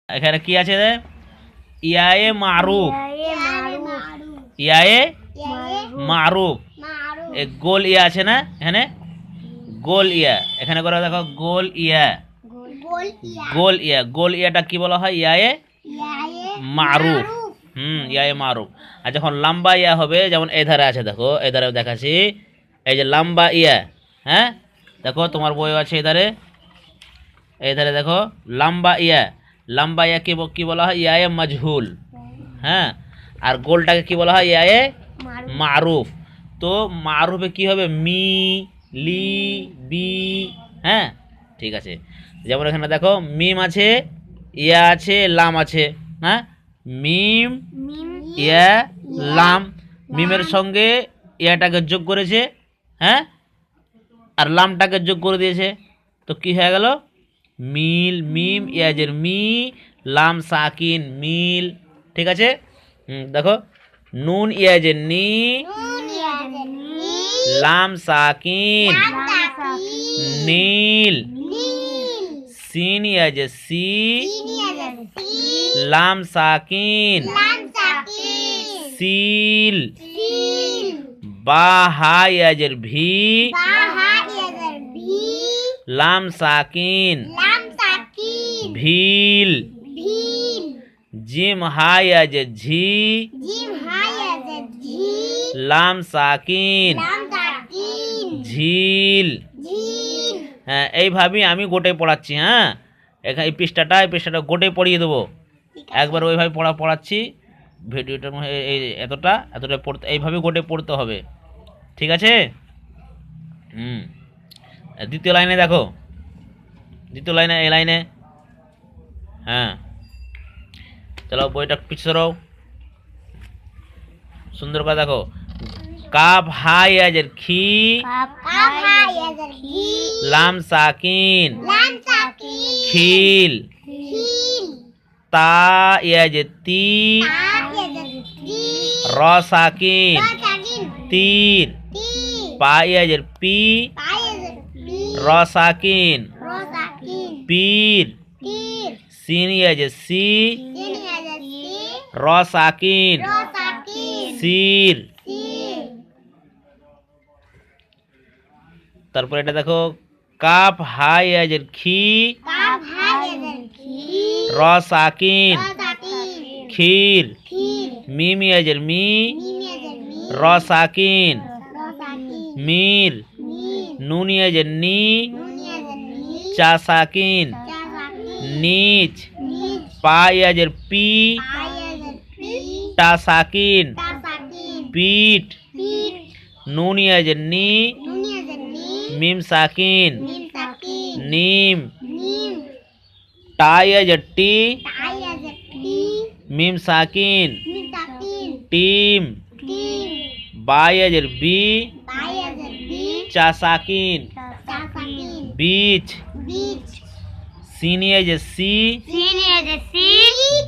এখানে কি আছে রে? ইয়ায়ে মারুফ, ইয়ায়ে মারুফ। এক গোল ইয়া আছে না এখানে, গোল ইয়া। এখানে করে দেখো গোল ইয়া, গোল ইয়া। গোল ইয়াটা কি বলা হয়? ইয়ায়ে মারুফ। ইয়ায়ে মারুফ। আর যখন লম্বা ইয়া হবে, যেমন এই ধারে আছে, দেখো এই ধারে দেখাচ্ছি, এই যে লম্বা ইয়া। হ্যাঁ, দেখো তোমার বই আছে এধারে, এই ধারে দেখো লম্বা ইয়া। লম্বা ইয়া কি বলা হয়? ইয়ায়ে মজহুল। হ্যাঁ, আর গোলটাকে কি বলা হয়? ইয়ায়ে মারুফ। তো মারুফে কি হবে? মি, লি, বি। হ্যাঁ, ঠিক আছে। যেমন এখানে দেখো মিম আছে, ইয়া আছে, লাম আছে। হ্যাঁ, মিম, ইয়া, লাম। মিমের সঙ্গে ইয়াটাকে যোগ করেছে, হ্যাঁ, আর লামটাকে যোগ করে দিয়েছে। তো কি হয়ে গেল? মিল। মিম ইয়াজের মি, লাম সাকিন, মিল। ঠিক আছে। দেখো নুন ইয়াজের নি, লাম সাকিন, নীল। সিন ইয়াজের সি, লাম সাকিন, সিল। বা হা ইয়াজের ভি, লাম সাকিন, ভিল। জিম হাই আজ ঝি, লাম সাকিন, ঝিল। হ্যাঁ, এইভাবেই আমি গোটে পড়াচ্ছি। হ্যাঁ, এখানে এই পৃষ্ঠাটা গোটে পড়িয়ে দেবো। একবার ওইভাবে পড়াচ্ছি ভিডিওটার মধ্যে। এতটা পড়তে, এইভাবে গোটে পড়তে হবে। ঠিক আছে। দ্বিতীয় লাইনে দেখো, দ্বিতীয় লাইনে, এই লাইনে। হ্যাঁ, চলো বইটা পিছিয়ে সরাও, সুন্দর করে দেখো। কাফ হাই আজের খি, লাম সাকিন, খিল। তা ইয়াজের তি, র সাকিন, তীর। পা ইয়াজের পি, র সাকিন, পীর। সিন ইয়াজের সি, র সাকিন, সির। তারপর এটা দেখো, কাফ হাই আজের খি, র সাকিন, খির। মিম আজের মি, র সাকিন, মির। নুন আজের নি, চা সাকিন, নিচ। পা আজের পি, টা সাকিন, পিঠ। নুন আজের নি, মিম সাকিন, নিম। টাই আজের টি, মিম সাকিন, টিম। বাই আজের বি, চা সাকিন, বীচ। সিন আজের সি,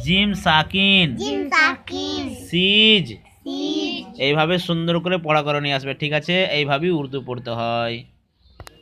জিম সাকিন, সিজ। এইভাবে সুন্দর করে পড়া করে নিয়ে আসবে। ঠিক আছে, এইভাবেই উর্দু পড়তে হয়।